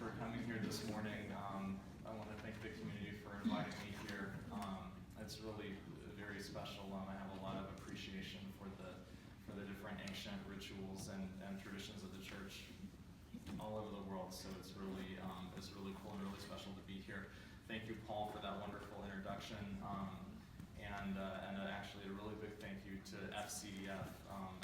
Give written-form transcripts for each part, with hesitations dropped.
for coming here this morning. I want to thank the community for inviting me here. It's really very special. I have a lot of appreciation for the different ancient rituals and traditions of the church all over the world. So it's really cool and really special to be here. Thank you, Paul, for that wonderful introduction. And actually a really big thank you to FCDF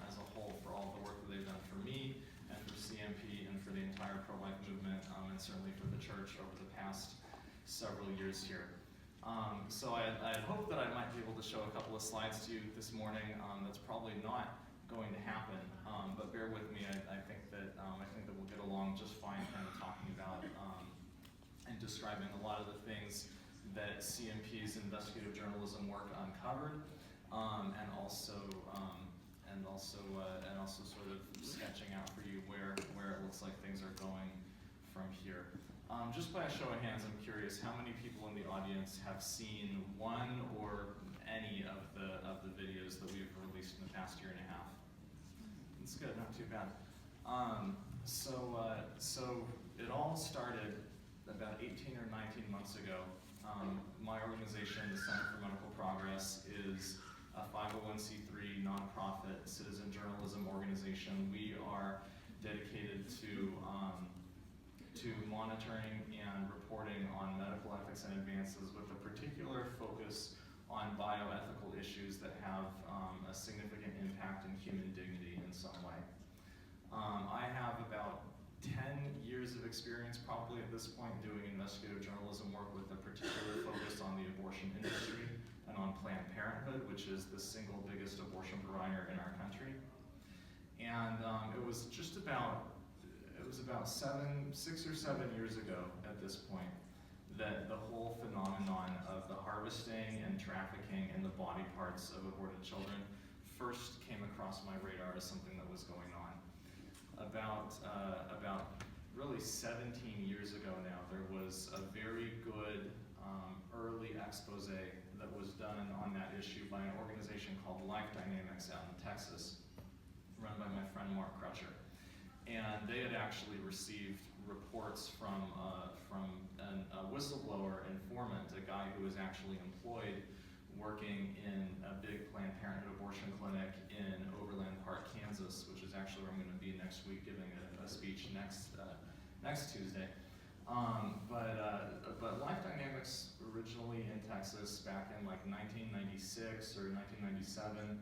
as a whole for all the work that they've done for me and for CMP and for the entire pro-life movement, and certainly for the church over the past several years here. So I had hoped that I might be able to show a couple of slides to you this morning. That's probably not going to happen, but bear with me. I think that we'll get along just fine kind of talking about and describing a lot of the things that CMP's investigative journalism work uncovered, and also sort of sketching out for you where it looks like things are going from here. Just by a show of hands, I'm curious how many people in the audience have seen one or any of the videos that we've released in the past year and a half. It's good, not too bad. So it all started about 18 or 19 months ago. My organization, the Center for Medical Progress, is a 501c3 nonprofit citizen journalism organization. We are dedicated to monitoring and reporting on medical ethics and advances with a particular focus on bioethical issues that have a significant impact in human dignity in some way. I have about 10 years of experience probably at this point doing investigative journalism work with a particular focus on the abortion industry and on Planned Parenthood, which is the single biggest abortion provider in our country. And it was about 6 or 7 years ago at this point that the whole phenomenon of the harvesting and trafficking in the body parts of aborted children first came across my radar as something that was going on. About really 17 years ago now, there was a very good early expose that was done on that issue by an organization called Life Dynamics out in Texas, run by my friend Mark Crutcher. And they had actually received reports from a whistleblower informant, a guy who was actually employed working in a big Planned Parenthood abortion clinic in Overland Park, Kansas, which is actually where I'm going to be next week giving a speech next Tuesday. But Life Dynamics, originally in Texas back in like 1996 or 1997,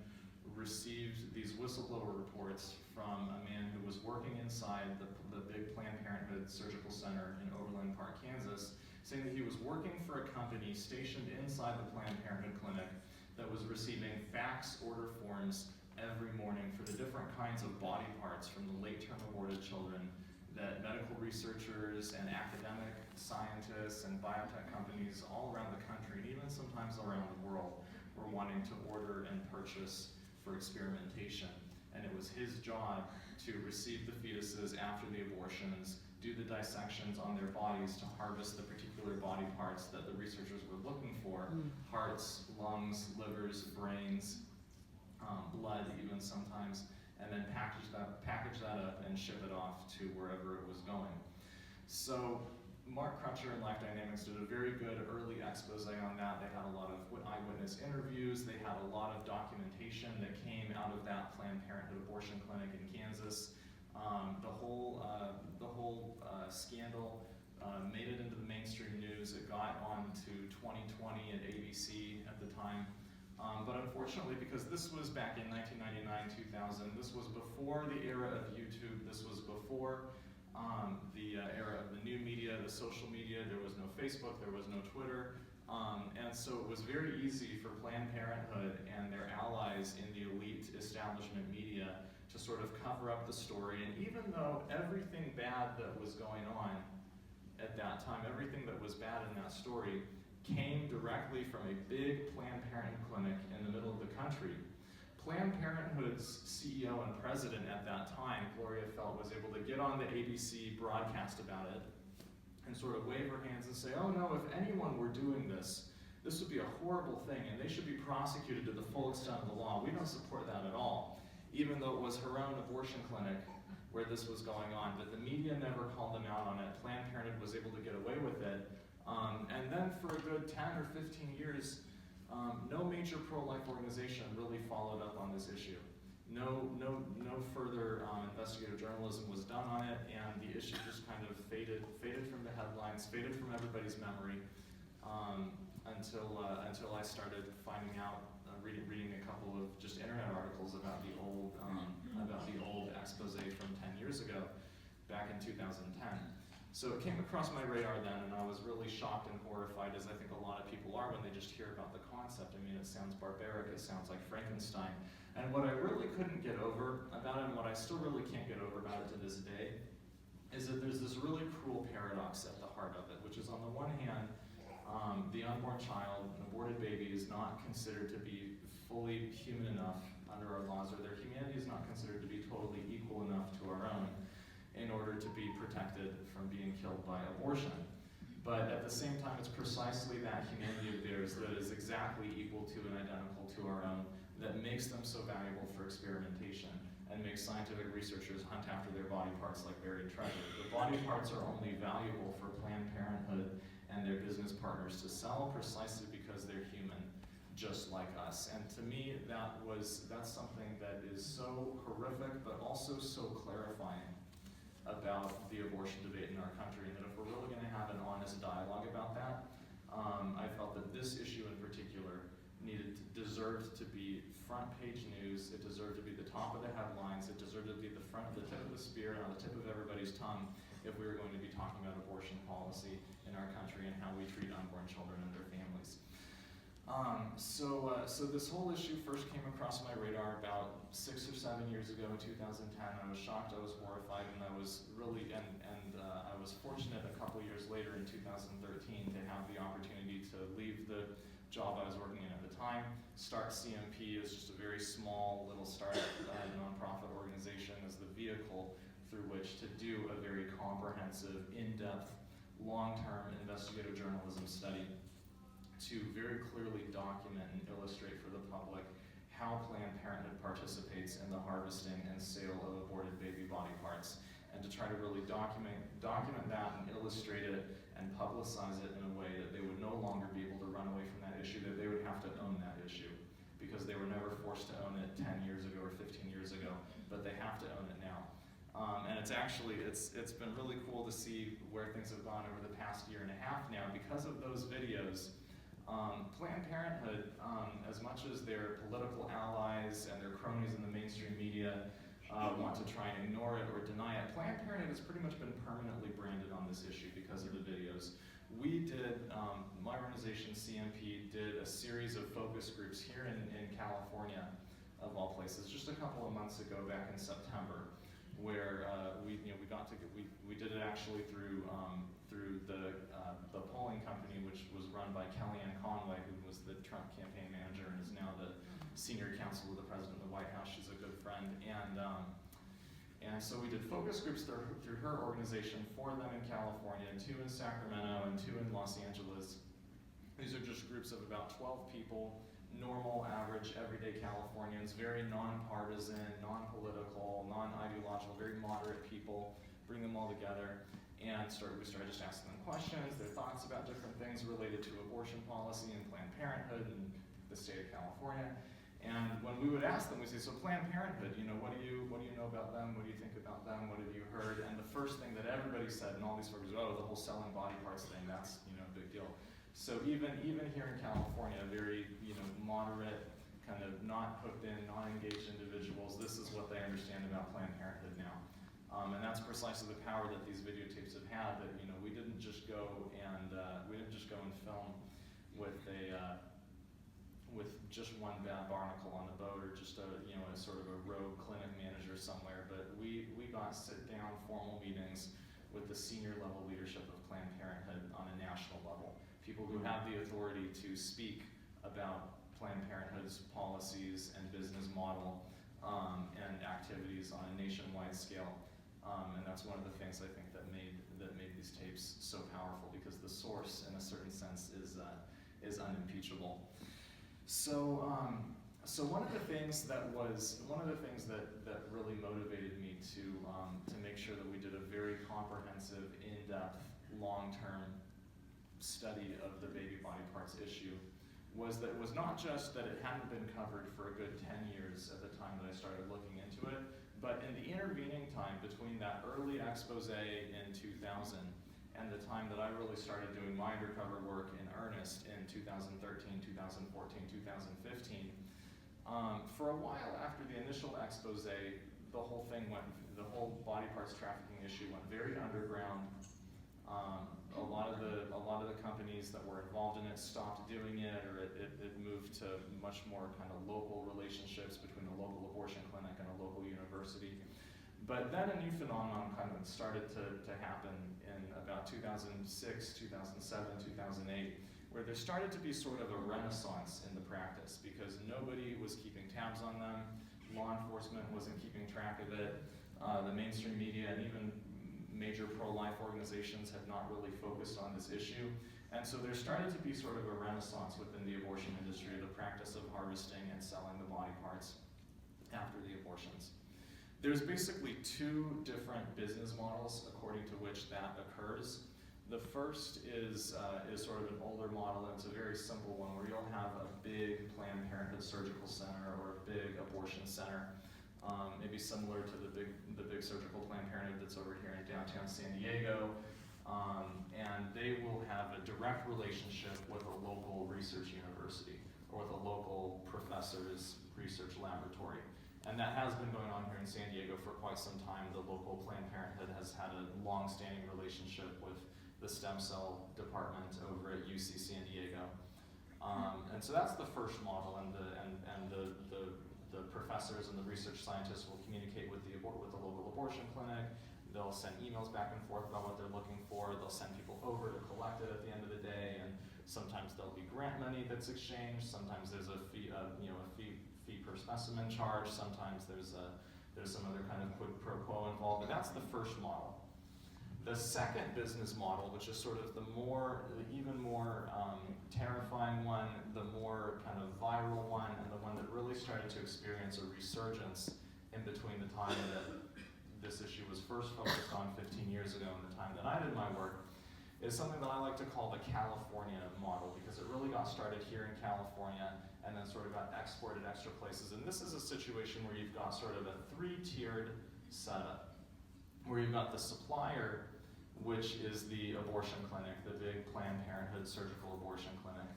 received these whistleblower reports from a man who was working inside the big Planned Parenthood surgical center in Overland Park, Kansas, saying that he was working for a company stationed inside the Planned Parenthood clinic that was receiving fax order forms every morning for the different kinds of body parts from the late-term aborted children that medical researchers and academic scientists and biotech companies all around the country, and even sometimes around the world, were wanting to order and purchase for experimentation. And it was his job to receive the fetuses after the abortions, do the dissections on their bodies to harvest the particular body parts that the researchers were looking for, hearts, lungs, livers, brains, blood even sometimes, and then package that up and ship it off to wherever it was going. So Mark Crutcher and Life Dynamics did a very good early expose on that. They had a lot of eyewitness interviews. They had a lot of documentation that came out of that Planned Parenthood abortion clinic in Kansas. The whole scandal made it into the mainstream news. It got on to 2020 and ABC at the time. But unfortunately, because this was back in 1999, 2000, this was before the era of YouTube, this was before the era of the new media, the social media. There was no Facebook, there was no Twitter. And so it was very easy for Planned Parenthood and their allies in the elite establishment media to sort of cover up the story. And even though everything bad that was going on at that time, everything that was bad in that story came directly from a big Planned Parenthood clinic in the middle of the country, Planned Parenthood's CEO and president at that time, Gloria Felt, was able to get on the ABC broadcast about it and sort of wave her hands and say, oh no, if anyone were doing this, this would be a horrible thing and they should be prosecuted to the full extent of the law. We don't support that at all. Even though it was her own abortion clinic where this was going on, but the media never called them out on it. Planned Parenthood was able to get away with it. And then for a good 10 or 15 years, no major pro-life organization really followed up on this issue. No further investigative journalism was done on it, and the issue just kind of faded from the headlines, faded from everybody's memory, until I started finding out, reading a couple of just internet articles about the old expose from 10 years ago, back in 2010. So it came across my radar then, and I was really shocked and horrified, as I think a lot of people are when they just hear about the concept. I mean, it sounds barbaric, it sounds like Frankenstein. And what I really couldn't get over about it, and what I still really can't get over about it to this day, is that there's this really cruel paradox at the heart of it, which is on the one hand, the unborn child, an aborted baby, is not considered to be fully human enough under our laws, or their humanity is not considered to be totally equal enough to our own in order to be protected from being killed by abortion. But at the same time, it's precisely that humanity of theirs that is exactly equal to and identical to our own that makes them so valuable for experimentation and makes scientific researchers hunt after their body parts like buried treasure. The body parts are only valuable for Planned Parenthood and their business partners to sell precisely because they're human, just like us. And to me, that's something that is so horrific, but also so clarifying about the abortion debate in our country, and that if we're really going to have an honest dialogue about that, I felt that this issue in particular deserved to be front page news. It deserved to be the top of the headlines. It deserved to be the tip of the spear and on the tip of everybody's tongue if we were going to be talking about abortion policy in our country and how we treat unborn children and their families. So this whole issue first came across my radar about 6 or 7 years ago in 2010. I was shocked, I was horrified, and I was really, I was fortunate a couple years later in 2013 to have the opportunity to leave the job I was working in at the time, start CMP as just a very small little startup nonprofit organization as the vehicle through which to do a very comprehensive, in-depth, long-term investigative journalism study to very clearly document and illustrate for the public how Planned Parenthood participates in the harvesting and sale of aborted baby body parts, and to try to really document that and illustrate it and publicize it in a way that they would no longer be able to run away from that issue, that they would have to own that issue, because they were never forced to own it 10 years ago or 15 years ago, but they have to own it now. And it's been really cool to see where things have gone over the past year and a half now because of those videos. Planned Parenthood, as much as their political allies and their cronies in the mainstream media want to try and ignore it or deny it, Planned Parenthood has pretty much been permanently branded on this issue because of the videos. We did, my organization CMP did a series of focus groups here in California, of all places, just a couple of months ago, back in September, where we did it actually through the polling company, which was run by Kellyanne Conway, who was the Trump campaign manager and is now the senior counsel of the president of the White House. She's a good friend, and so we did focus groups through her organization for them in California, 2 in Sacramento and 2 in Los Angeles. These are just groups of about 12 people, normal, average, everyday Californians, very nonpartisan, non-political, non-ideological, very moderate people. Bring them all together, and we started just asking them questions, their thoughts about different things related to abortion policy and Planned Parenthood and the state of California. And when we would ask them, we say, so Planned Parenthood, what do you know about them? What do you think about them? What have you heard? And the first thing that everybody said, and all these folks, the whole selling body parts thing, that's a big deal. So even here in California, very moderate, kind of not hooked in, non-engaged individuals, this is what they understand about Planned Parenthood now. And that's precisely the power that these videotapes have had. That we didn't just go and film with just one bad barnacle on the boat, or just a sort of a rogue clinic manager somewhere. But we got sit-down formal meetings with the senior level leadership of Planned Parenthood on a national level. People who have the authority to speak about Planned Parenthood's policies and business model and activities on a nationwide scale. And that's one of the things I think that made these tapes so powerful, because the source, in a certain sense, is unimpeachable. So So one of the things that really motivated me to make sure that we did a very comprehensive, in-depth, long-term study of the baby body parts issue was that it was not just that it hadn't been covered for a good 10 years at the time that I started looking into it, but in the intervening time between that early expose in 2000 and the time that I really started doing my undercover work in earnest in 2013, 2014, 2015, for a while after the initial expose, the whole body parts trafficking issue went very underground. A lot of the companies that were involved in it stopped doing it, or it moved to much more kind of local relationships between a local abortion clinic and a local university. But then a new phenomenon kind of started to happen in about 2006, 2007, 2008, where there started to be sort of a renaissance in the practice because nobody was keeping tabs on them, law enforcement wasn't keeping track of it, the mainstream media and even major pro-life organizations had not really focused on this issue. And so there started to be sort of a renaissance within the abortion industry, the practice of harvesting and selling the body parts after the abortions. There's basically two different business models according to which that occurs. The first is sort of an older model, and it's a very simple one where you'll have a big Planned Parenthood surgical center or a big abortion center, maybe similar to the big surgical Planned Parenthood that's over here in downtown San Diego, and they will have a direct relationship with a local research university or with a local professor's research laboratory. And that has been going on here in San Diego for quite some time. The local Planned Parenthood has had a long-standing relationship with the stem cell department over at UC San Diego. And so that's the first model, and the professors and the research scientists will communicate with the local abortion clinic. They'll send emails back and forth about what they're looking for. They'll send people over to collect it at the end of the day, and sometimes there'll be grant money that's exchanged. Sometimes there's a fee per specimen charge. Sometimes there's some other kind of quid pro quo involved. But that's the first model. The second business model, which is sort of the even more terrifying one, the more kind of viral one, and the one that really started to experience a resurgence in between the time that this issue was first focused on 15 years ago and the time that I did my work, is something that I like to call the California model, because it really got started here in California and then sort of got exported extra places. And this is a situation where you've got sort of a three-tiered setup, where you've got the supplier, which is the abortion clinic, the big Planned Parenthood surgical abortion clinic.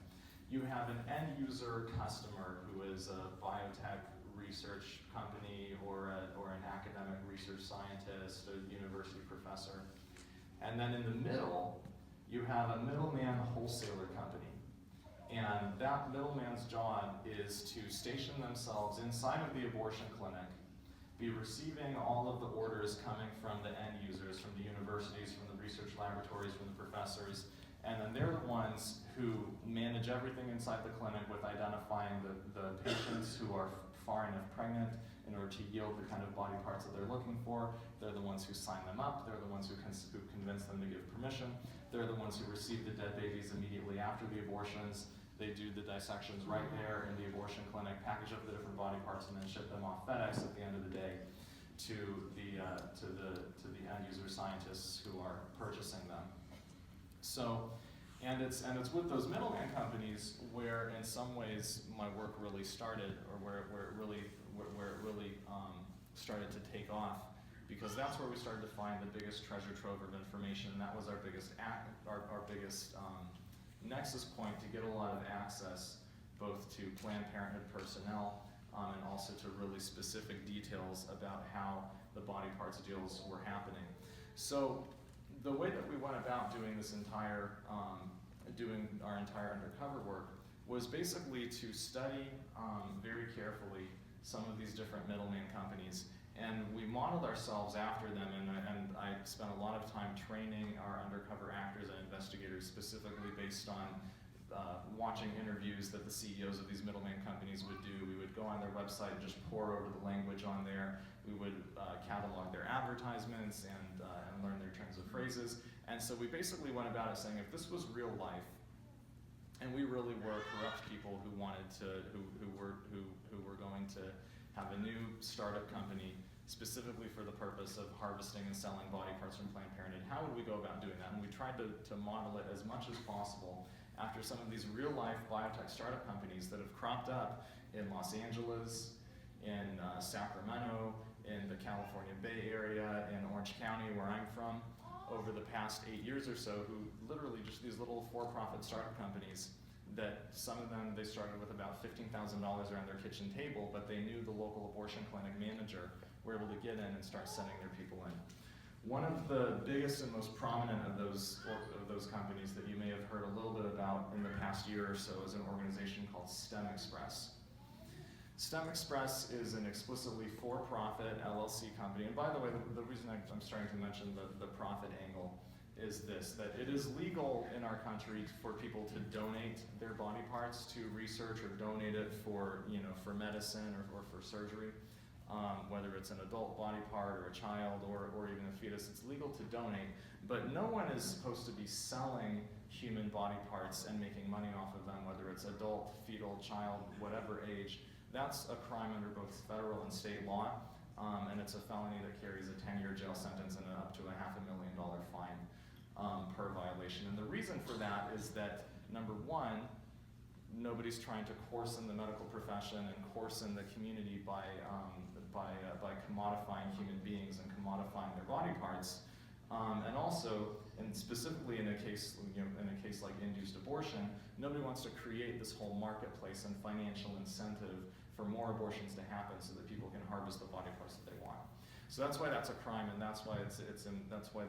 You have an end user customer who is a biotech research company or an academic research scientist, a university professor. And then in the middle, you have a middleman wholesaler company. And that middleman's job is to station themselves inside of the abortion clinic, be receiving all of the orders coming from the end users, from the universities, from the research laboratories, from the professors, and then they're the ones who manage everything inside the clinic with identifying the patients who are far enough pregnant in order to yield the kind of body parts that they're looking for. They're the ones who sign them up. They're the ones who convince them to give permission. They're the ones who receive the dead babies immediately after the abortions. They do the dissections right there in the abortion clinic, package up the different body parts, and then ship them off FedEx at the end of the day to the end user scientists who are purchasing them. So, and it's with those middleman companies where, in some ways, my work really started, or where it really started to take off, because that's where we started to find the biggest treasure trove of information, and that was our biggest nexus point to get a lot of access, both to Planned Parenthood personnel and also to really specific details about how the body parts deals were happening. So the way that we went about doing this doing our entire undercover work was basically to study very carefully some of these different middleman companies, and we modeled ourselves after them, and I spent a lot of time training our undercover actors and investigators specifically based on watching interviews that the CEOs of these middleman companies would do. We would go on their website and just pour over the language on there. We would catalog their advertisements and learn their terms of phrases. And so we basically went about it saying, if this was real life, And we really were corrupt people who wanted to, who were going to have a new startup company specifically for the purpose of harvesting and selling body parts from Planned Parenthood. How would we go about doing that? And we tried to model it as much as possible after some of these real-life biotech startup companies that have cropped up in Los Angeles, in Sacramento, in the California Bay Area, in Orange County, where I'm from, over the past 8 years or so, who literally just these little for-profit startup companies that some of them, they started with about $15,000 around their kitchen table, but they knew the local abortion clinic manager, were able to get in and start sending their people in. One of the biggest and most prominent of those companies that you may have heard a little bit about in the past year or so is an organization called STEM Express. STEM Express is an explicitly for-profit LLC company, and by the way, the reason I'm starting to mention the profit angle is this, that it is legal in our country for people to donate their body parts to research or donate it for, for medicine or for surgery. Whether it's an adult body part or a child or even a fetus, it's legal to donate, but no one is supposed to be selling human body parts and making money off of them, whether it's adult, fetal, child, whatever age. That's a crime under both federal and state law, and it's a felony that carries a 10-year jail sentence and up to a $500,000 fine per violation. And the reason for that is that, number one, nobody's trying to coarsen the medical profession and coarsen the community by commodifying human beings and commodifying their body parts, and also, and specifically in a case like induced abortion, nobody wants to create this whole marketplace and financial incentive for more abortions to happen so that people can harvest the body parts that they want. So that's why that's a crime, and that's why that's why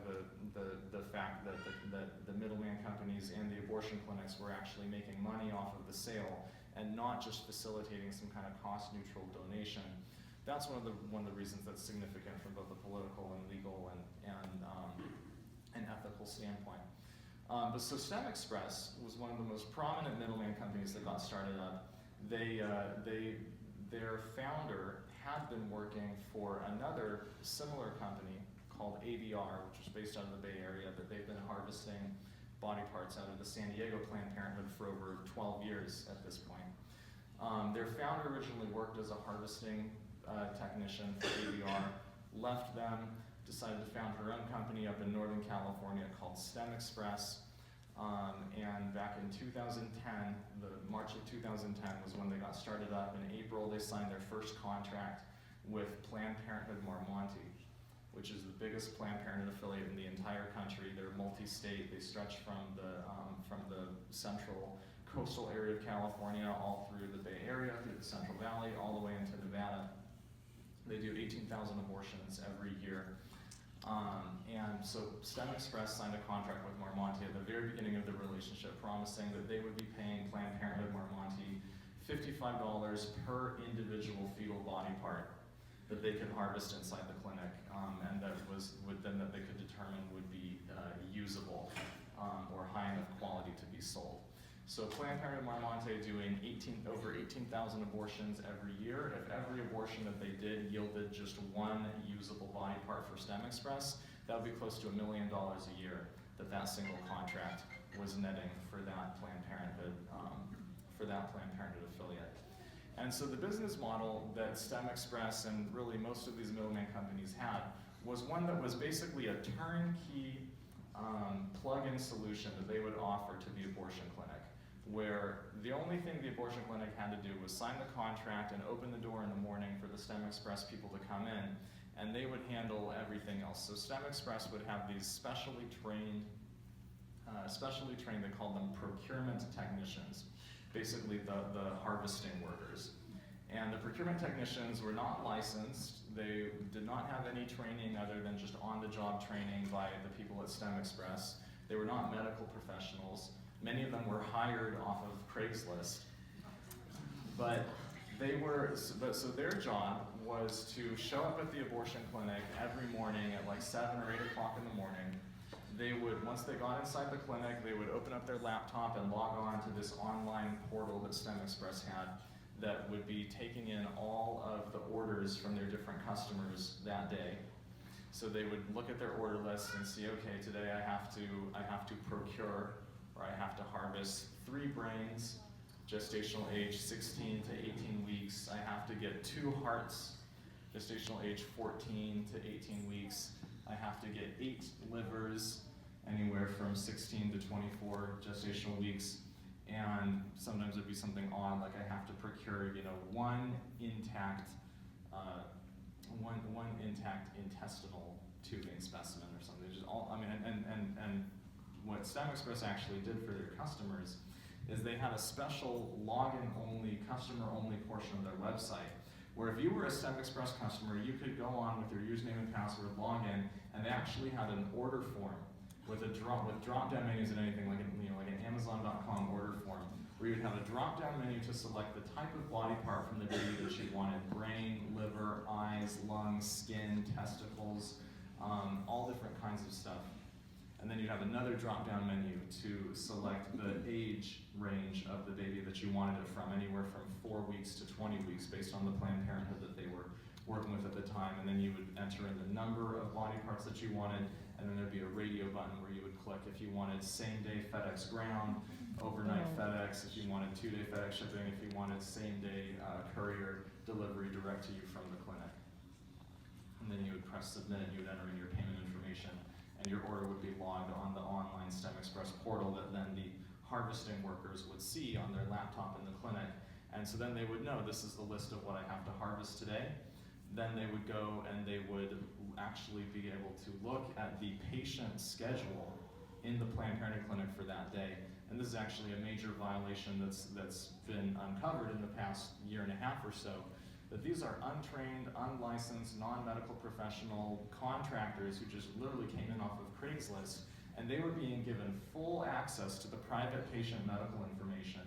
the fact that the middleman companies and the abortion clinics were actually making money off of the sale and not just facilitating some kind of cost-neutral donation. That's one of the reasons that's significant from both a political and legal and ethical standpoint. But so STEM Express was one of the most prominent middleman companies that got started up. Their founder had been working for another similar company called ABR, which was based out of the Bay Area, but they've been harvesting body parts out of the San Diego Planned Parenthood for over 12 years at this point. Their founder originally worked as a harvesting technician for ABR, left them, decided to found her own company up in Northern California called STEM Express. And back in 2010, March of 2010 was when they got started up. In April, they signed their first contract with Planned Parenthood Marmonte, which is the biggest Planned Parenthood affiliate in the entire country. They're multi-state. They stretch from the central coastal area of California all through the Bay Area, through the Central Valley, all the way into Nevada. They do 18,000 abortions every year. And so STEM Express signed a contract with Marmonte at the very beginning of the relationship, promising that they would be paying Planned Parenthood Marmonte $55 per individual fetal body part that they could harvest inside the clinic, and that they could determine would be usable or high enough quality to be sold. So Planned Parenthood Marmonte doing over 18,000 abortions every year. If every abortion that they did yielded just one usable body part for STEM Express, that would be close to $1 million a year that single contract was netting for that Planned Parenthood affiliate. And so the business model that STEM Express and really most of these middleman companies had was one that was basically a turnkey plug-in solution that they would offer to the abortion clinic, where the only thing the abortion clinic had to do was sign the contract and open the door in the morning for the STEM Express people to come in, and they would handle everything else. So STEM Express would have these specially trained, they called them procurement technicians, basically the harvesting workers. And the procurement technicians were not licensed. They did not have any training other than just on-the-job training by the people at STEM Express. They were not medical professionals. Many of them were hired off of Craigslist. But so their job was to show up at the abortion clinic every morning at like 7 or 8 o'clock in the morning. They would, once they got inside the clinic, they would open up their laptop and log on to this online portal that STEM Express had that would be taking in all of the orders from their different customers that day. So they would look at their order list and see, okay, today I have to procure where I have to harvest 3 brains, gestational age 16 to 18 weeks. I have to get 2 hearts, gestational age 14 to 18 weeks. I have to get 8 livers, anywhere from 16 to 24 gestational weeks. And sometimes it'd be something odd, like I have to procure, one intact intestinal tubing specimen or something. Just all, and what STEM Express actually did for their customers is they had a special login-only, customer-only portion of their website, where if you were a STEM Express customer, you could go on with your username and password, log in, and they actually had an order form with drop-down menus and anything like an Amazon.com order form, where you'd have a drop-down menu to select the type of body part from the baby that you wanted: brain, liver, eyes, lungs, skin, testicles, all different kinds of stuff. And then you'd have another drop-down menu to select the age range of the baby that you wanted it from, anywhere from 4 weeks to 20 weeks, based on the Planned Parenthood that they were working with at the time. And then you would enter in the number of body parts that you wanted, and then there'd be a radio button where you would click if you wanted same-day FedEx ground, overnight FedEx, if you wanted 2-day FedEx shipping, if you wanted same-day courier delivery direct to you from the clinic. And then you would press submit, you would enter in your payment information, and your order would be logged on the online STEM Express portal that then the harvesting workers would see on their laptop in the clinic. And so then they would know, this is the list of what I have to harvest today. Then they would go and they would actually be able to look at the patient schedule in the Planned Parenthood clinic for that day. And this is actually a major violation that's been uncovered in the past 1.5 years or so, that these are untrained, unlicensed, non-medical professional contractors who just literally came in off of Craigslist, and they were being given full access to the private patient medical information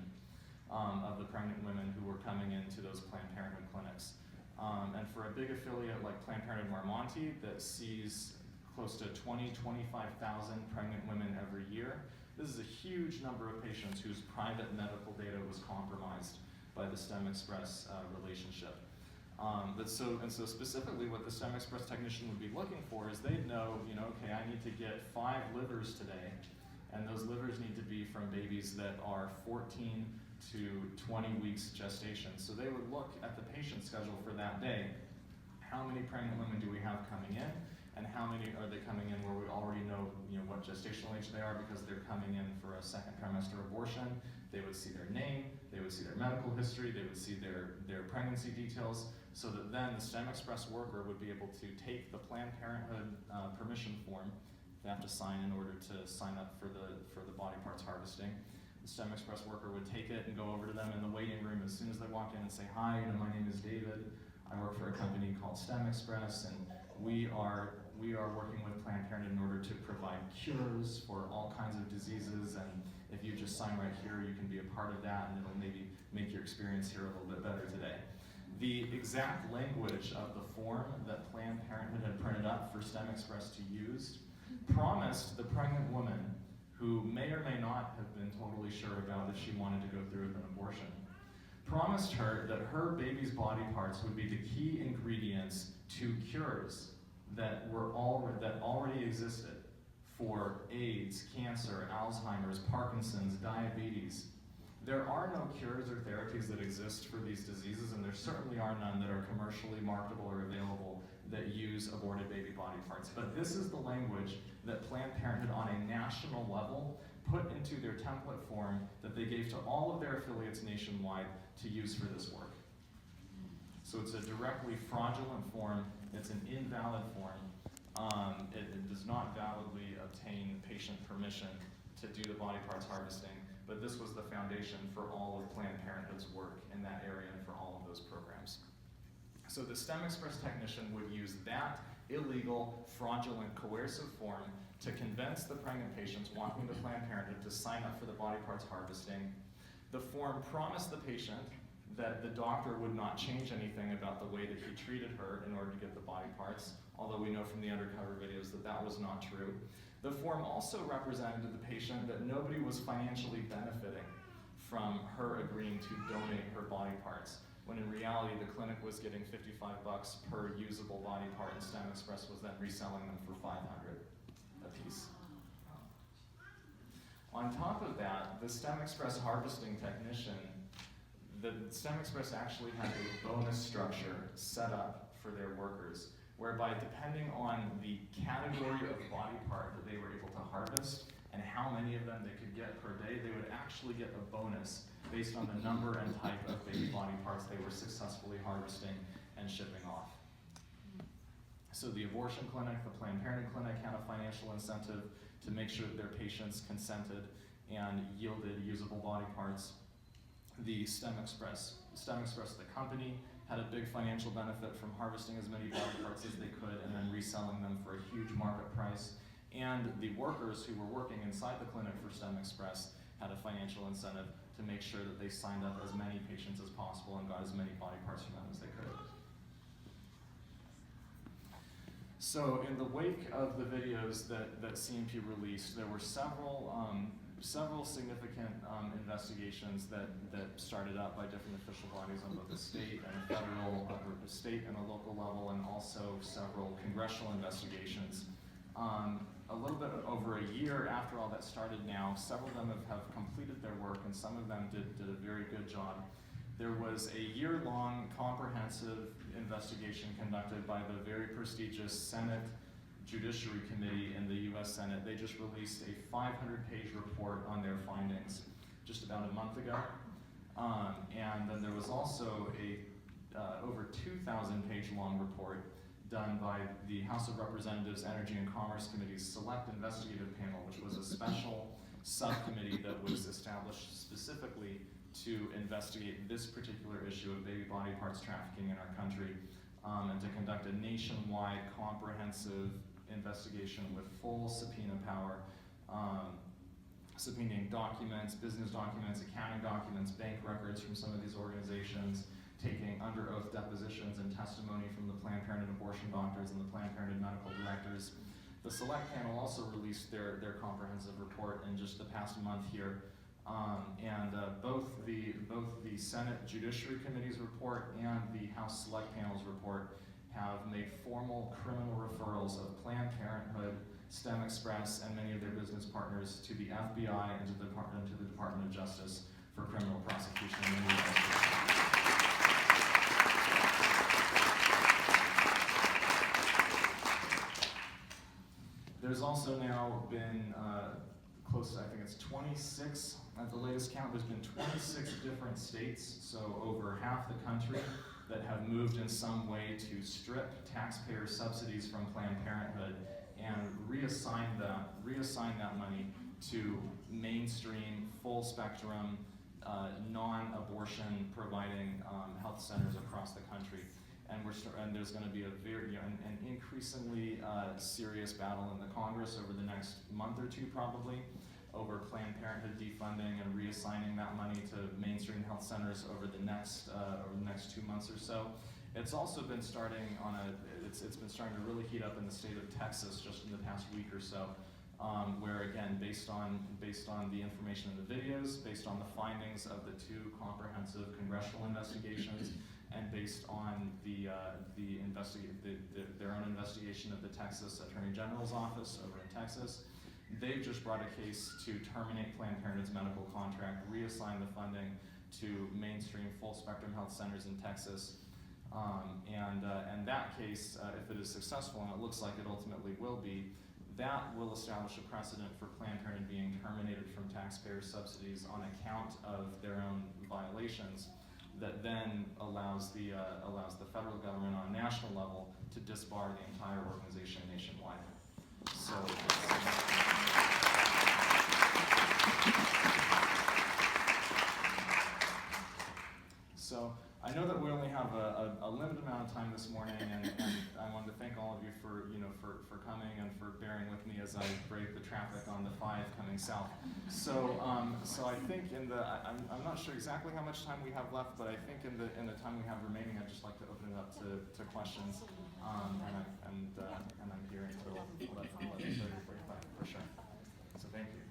of the pregnant women who were coming into those Planned Parenthood clinics. And for a big affiliate like Planned Parenthood Marmonti that sees close to 25,000 pregnant women every year, this is a huge number of patients whose private medical data was compromised by the STEM Express relationship. So specifically what the STEM Express technician would be looking for is they'd know, okay, I need to get 5 livers today, and those livers need to be from babies that are 14 to 20 weeks gestation. So they would look at the patient schedule for that day. How many pregnant women do we have coming in? And how many are they coming in where we already know, what gestational age they are, because they're coming in for a 2nd trimester abortion. They would see their name, they would see their medical history, they would see their pregnancy details, so that then the STEM Express worker would be able to take the Planned Parenthood permission form they have to sign in order to sign up for the body parts harvesting. The STEM Express worker would take it and go over to them in the waiting room as soon as they walk in and say, hi, my name is David. I work for a company called STEM Express, and we are working with Planned Parenthood in order to provide cures for all kinds of diseases, and if you just sign right here, you can be a part of that, and it'll maybe make your experience here a little bit better today. The exact language of the form that Planned Parenthood had printed up for STEM Express to use promised the pregnant woman, who may or may not have been totally sure about if she wanted to go through with an abortion, promised her that her baby's body parts would be the key ingredients to cures that already existed for AIDS, cancer, Alzheimer's, Parkinson's, diabetes. There are no cures or therapies that exist for these diseases, and there certainly are none that are commercially marketable or available that use aborted baby body parts. But this is the language that Planned Parenthood on a national level put into their template form that they gave to all of their affiliates nationwide to use for this work. So it's a directly fraudulent form, it's an invalid form. It does not validly obtain patient permission to do the body parts harvesting, but this was the foundation for all of Planned Parenthood's work in that area and for all of those programs. So the STEM Express technician would use that illegal, fraudulent, coercive form to convince the pregnant patients walking to Planned Parenthood to sign up for the body parts harvesting. The form promised the patient that the doctor would not change anything about the way that he treated her in order to get the body parts, although we know from the undercover videos that that was not true. The form also represented to the patient that nobody was financially benefiting from her agreeing to donate her body parts, when in reality the clinic was getting $55 per usable body part, and STEM Express was then reselling them for $500 a piece. On top of that, the STEM Express harvesting technician, the STEM Express actually had a bonus structure set up for their workers, whereby depending on the category of body part that they were able to harvest and how many of them they could get per day, they would actually get a bonus based on the number and type of baby body parts they were successfully harvesting and shipping off. So the abortion clinic, the Planned Parenthood clinic, had a financial incentive to make sure that their patients consented and yielded usable body parts. The STEM Express, the company, had a big financial benefit from harvesting as many body parts as they could and then reselling them for a huge market price. And the workers who were working inside the clinic for STEM Express had a financial incentive to make sure that they signed up as many patients as possible and got as many body parts from them as they could. So in the wake of the videos that CMP released, there were several significant investigations that started up by different official bodies on both the state and federal, state and a local level, and also several congressional investigations. A little bit over a year after all that started now, several of them have completed their work, and some of them did a very good job. There was a year-long comprehensive investigation conducted by the very prestigious Senate Judiciary Committee in the U.S. Senate. They just released a 500-page report on their findings just about a month ago. And then there was also a over 2,000-page long report done by the House of Representatives Energy and Commerce Committee's Select Investigative Panel, which was a special subcommittee that was established specifically to investigate this particular issue of baby body parts trafficking in our country, and to conduct a nationwide comprehensive investigation with full subpoena power, subpoenaing documents, business documents, accounting documents, bank records from some of these organizations, taking under oath depositions and testimony from the Planned Parenthood abortion doctors and the Planned Parenthood medical directors. The Select Panel also released their comprehensive report in just the past month here. Both the Senate Judiciary Committee's report and the House Select Panel's report have made formal criminal referrals of Planned Parenthood, STEM Express, and many of their business partners to the FBI and to the Department of Justice for criminal prosecution and investigation. There's also now been close to, I think it's 26, at the latest count, there's been 26 different states, so over half the country, that have moved in some way to strip taxpayer subsidies from Planned Parenthood and reassign that money to mainstream, full spectrum, non-abortion providing health centers across the country. And there's going to be an increasingly serious battle in the Congress over the next month or two, probably, over Planned Parenthood defunding and reassigning that money to mainstream health centers over the next 2 months or so. It's also been starting it's been starting to really heat up in the state of Texas just in the past week or so, where again, based on the information in the videos, based on the findings of the two comprehensive congressional investigations, and based on their own investigation of the Texas Attorney General's office over in Texas, they've just brought a case to terminate Planned Parenthood's medical contract, reassign the funding to mainstream full-spectrum health centers in Texas, and that case, if it is successful, and it looks like it ultimately will be, that will establish a precedent for Planned Parenthood being terminated from taxpayer subsidies on account of their own violations, that then allows the federal government on a national level to disbar the entire organization nationwide. So I know that we only have a limited amount of time this morning, and I wanted to thank all of you for coming and for bearing with me as I brave the traffic on the 5 coming south. So I think I'm not sure exactly how much time we have left, but I think in the time we have remaining, I'd just like to open it up to questions, and I'm here until 11:45 for sure. So thank you.